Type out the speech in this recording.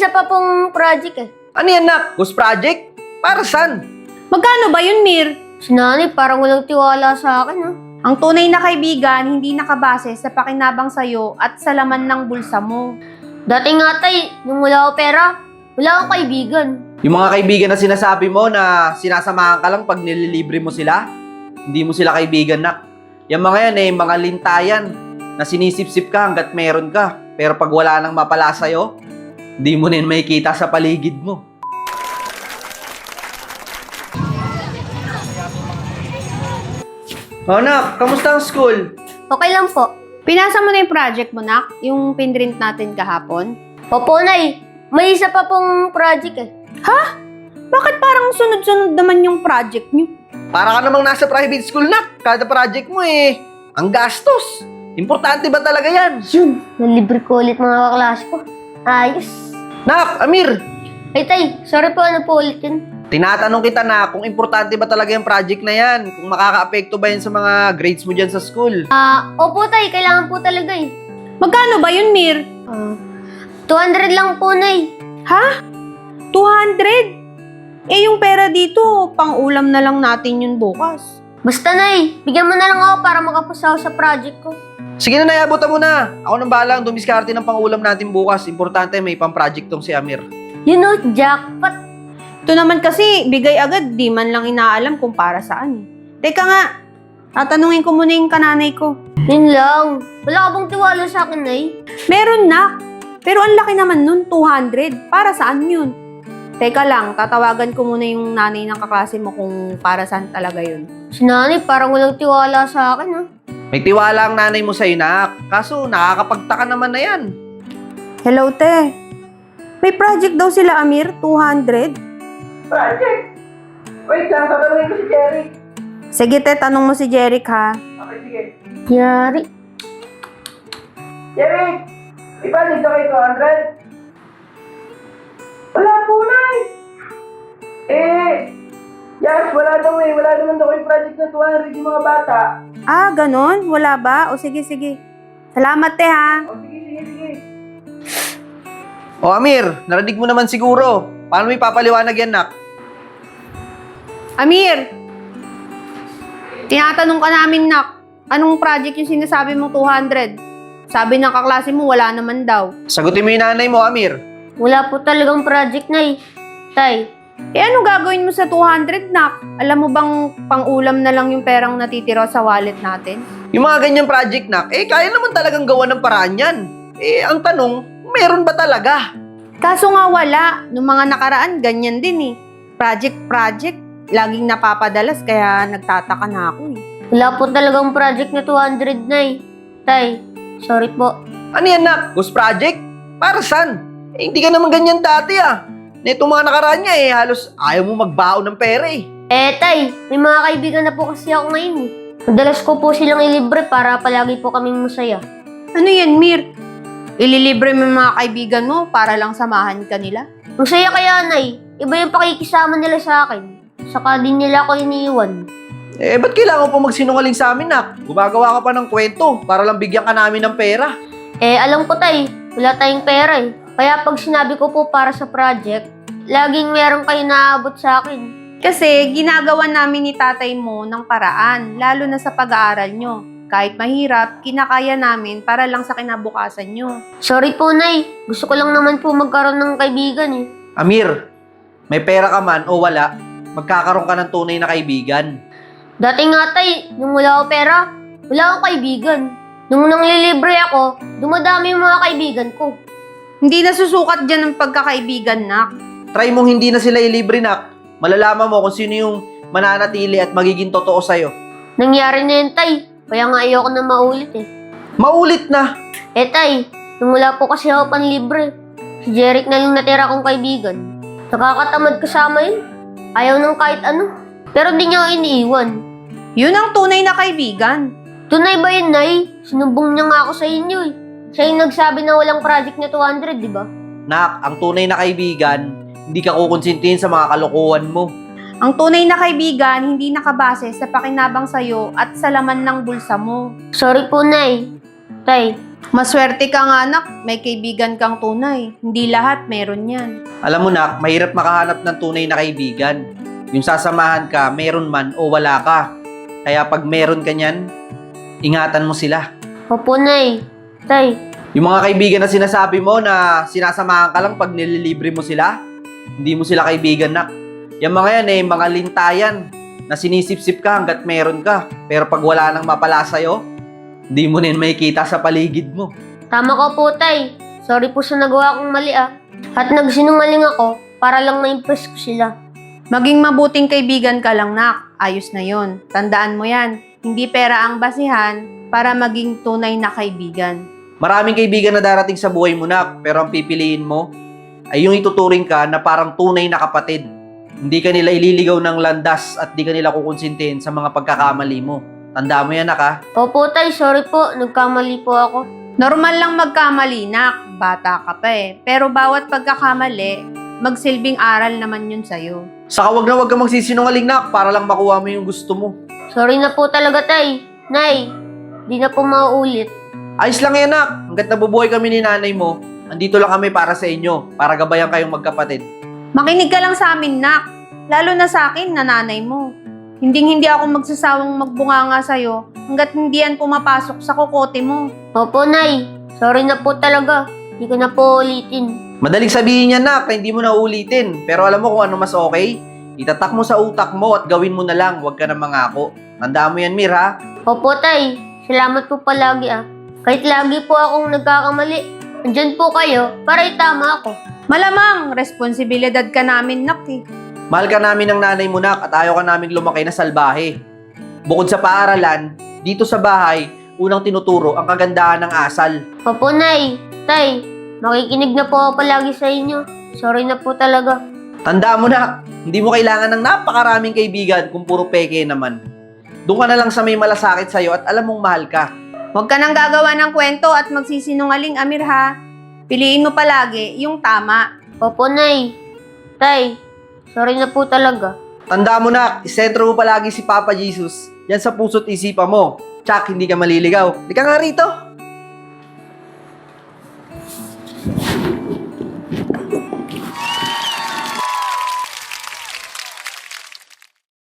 isa pa pong project eh. Ano yan, nak? Ghost project? Para saan? Magkano ba yun, Mir? Si nanay parang walang tiwala sa akin ah. Ang tunay na kaibigan hindi nakabase sa pakinabang sa'yo at sa laman ng bulsa mo. Dati nga tay, nung wala ako pera, wala akong kaibigan. Yung mga kaibigan na sinasabi mo na sinasamahan ka lang pag nililibre mo sila, hindi mo sila kaibigan, nak. Yung mga yan mga lintayan na sinisip-sip ka hanggat meron ka. Pero pag wala nang mapala sa'yo, hindi mo na yun makikita sa paligid mo. Oh, nak, kamusta ang school? Okay lang po. Pinasa mo na yung project mo, Nak? Yung pinrint natin kahapon? Opo nay, may isa pa pong project eh. Bakit parang sunod-sunod naman yung project nyo? Para ka namang nasa private school, nak. Kada project mo ang gastos. Importante ba talaga yan? Yun, nalibre ko ulit mga kaklase ko. Ayos. Nak, Amir, Ay tay, sorry po ano po ulit yun. tinatanong kita na kung importante ba talaga yung project na yan. Kung makaka-apekto ba yan sa mga grades mo dyan sa school. Opo tay, kailangan po talaga eh. Magkano ba yun, Mir? 200 lang po nay. Ha? 200? Eh, yung pera dito, pang-ulam na lang natin yun bukas. Basta nay, bigyan mo na lang ako para makapasa ako sa project ko. Sige na, nayabutan mo na. Ako nang bahala dumiskarte ng pangulam natin bukas. Importante may pang-project tong si Amir. You know, jackpot. Ito naman kasi, bigay agad, di man lang inaalam kung para saan. Teka nga, tatanungin ko muna yung kananay ko. Yun lang. Wala ka bang tiwala sa akin nay? Meron na, pero ang laki naman nun, 200. Para saan yun? Teka lang, tatawagan ko muna yung nanay ng kaklase mo kung para saan talaga yun. Si nanay parang walang tiwala sa akin ah. May tiwala ang nanay mo sa'yo, nak. Kaso nakakapagtaka naman na yan. Hello, te. May project daw sila, Amir, 200. Project? Wait lang, tatanungin ko si Jerry. Sige, te, tanong mo si Jeric, ha? Okay, sige. Yari. Jerry, ipalik na kayo 200? Wala po, nay. Yes, wala naman daw yung project na 200 yung mga bata. Ah, ganon? Wala ba? O sige, sige. Salamat, te, ha? O, sige. O, Amir, narinig mo naman siguro. Paano may papaliwanag yan, nak? Amir! Tinatanong ka namin, Nak. Anong project yung sinasabi mong 200? Sabi ng kaklase mo, wala naman daw. Sagutin mo yung nanay mo, Amir. Wala po talagang project nay. Tay, Eh, anong gagawin mo sa 200, Nak? Alam mo bang pang-ulam na lang yung perang natitira sa wallet natin? Yung mga ganyang project, nak, kaya naman talagang gawa ng paraan yan. Ang tanong, meron ba talaga? Kaso nga wala. Nung mga nakaraan, ganyan din eh. Project, laging napapadalas kaya nagtataka na ako eh. wala po talagang project na 200 nay. Tay, sorry po. Ano yan, nak? Ghost project? Para saan? Hindi ka naman ganyan dati, Netong mga nakaraan niya, halos ayaw mo magbaon ng pera, Tay, may mga kaibigan na po kasi ako ngayon eh. Madalas ko po silang ilibre para palagi po kaming masaya. Ano yan, Mir? Ililibre mo yung mga kaibigan mo para lang samahan ka nila? Masaya kaya nay, iba yung pakikisama nila sa akin. Saka din nila ako iniiwan. Ba't kailangan po magsinungaling sa amin, nak? Gumagawa ka pa ng kwento para lang bigyan ka namin ng pera. Alam ko tay, wala tayong pera eh. Kaya pag sinabi ko po para sa project, laging meron kayo naaabot sa akin. Kasi ginagawa namin ni tatay mo ng paraan, lalo na sa pag-aaral nyo. Kahit mahirap, kinakaya namin para lang sa kinabukasan nyo. Sorry po nay, gusto ko lang naman po magkaroon ng kaibigan eh. Amir, may pera ka man o wala, magkakaroon ka ng tunay na kaibigan. Dati nga tay, nung wala ako pera, wala akong kaibigan. Nung nanglilibre ako, dumadami yung mga kaibigan ko. Hindi nasusukat dyan ang pagkakaibigan, Nak. Try mong hindi na sila ilibre, nak. Malalaman mo kung sino yung mananatili at magiging totoo sa'yo. Nangyari na yun tay, kaya nga ayoko na maulit eh. Maulit na! Tay, nung wala po kasi ako panlibre, si Jeric na yung natira kong kaibigan. Nakakatamad kasama yun. Ayaw ng kahit ano. Pero di niya ako iniiwan. Yun ang tunay na kaibigan. Tunay ba yun, Nay? Sinumbong niya nga ako sa inyo eh. Siya yung nagsabi na walang project na 200, di ba? Nak, ang tunay na kaibigan, hindi ka kukonsintihin sa mga kalokohan mo. Ang tunay na kaibigan hindi nakabase sa pakinabang sa'yo at sa laman ng bulsa mo. Sorry po, Nay. Tay, Maswerte ka nga anak, may kaibigan kang tunay. Hindi lahat meron yan. Alam mo nak, mahirap makahanap ng tunay na kaibigan. Yung sasamahan ka, meron man o wala ka. Kaya pag meron ka niyan, ingatan mo sila. Opo, Nay. Tay, Yung mga kaibigan na sinasabi mo na sinasamahan ka lang pag nililibre mo sila, hindi mo sila kaibigan nak. Yung mga yan mga lintayan na sinisip-sip ka hanggat meron ka. Pero pag wala nang mapala sa'yo, hindi mo na yun makikita sa paligid mo. tama ka po, Tay. Sorry po sa nagawa kong mali At nagsinungaling ako para lang ma-impress ko sila. Maging mabuting kaibigan ka lang, nak. Ayos na yon. Tandaan mo yan. Hindi pera ang basihan para maging tunay na kaibigan. Maraming kaibigan na darating sa buhay mo nak, pero ang pipiliin mo ay yung ituturing ka na parang tunay na kapatid. Hindi ka nila ililigaw ng landas at di ka nila kukonsintihin sa mga pagkakamali mo. Tandaan mo yan nak Opo, Tay. Sorry po. Nagkamali po ako. Normal lang magkamali, nak. Bata ka pa eh. Pero bawat pagkakamali, magsilbing aral naman yun sa'yo. Saka wag na wag ka magsisinungaling nak para lang makuha mo yung gusto mo. Sorry na po talaga, Tay. Nay, di na po mauulit. Ayos lang yan nak, hanggat nabubuhay kami ni nanay mo, andito lang kami para sa inyo, para gabayan kayong magkapatid. Makinig ka lang sa amin, nak. Lalo na sa akin, nanay mo. Hindi ako magsasawang magbunganga sa'yo hanggat hindi yan pumapasok sa kokote mo. Opo, Nay. Sorry na po talaga. Di ko na po ulitin. Madaling sabihin yan nak, na hindi mo na uulitin, pero alam mo kung ano mas okay? Itatak mo sa utak mo at gawin mo na lang, wag ka na mangako. Tandaan mo yan Mir ha? Opo, Tay. Salamat po palagi Kahit lagi po akong nagkakamali, andyan po kayo para itama ako. Malamang, responsibilidad ka namin, nak eh. Mahal ka namin ng nanay mo nak at ayaw ka naming lumaki na salbahe. Bukod sa paaralan, dito sa bahay, unang tinuturo ang kagandahan ng asal. Opo, Nay. Tay, makikinig na po ako palagi sa inyo. Sorry na po talaga. Tandaan mo nak, hindi mo kailangan ng napakaraming kaibigan kung puro peke naman. Doon ka na lang sa may malasakit sa'yo at alam mong mahal ka. Huwag ka nang gagawa ng kwento at magsisinungaling, Amir, ha? Piliin mo palagi yung tama. Opo, Nay. Tay, sorry na po talaga. Tandaan mo nak, isentro mo palagi si Papa Jesus. Yan sa puso't isipan mo. Tsak, hindi ka maliligaw. Di ka nga rito.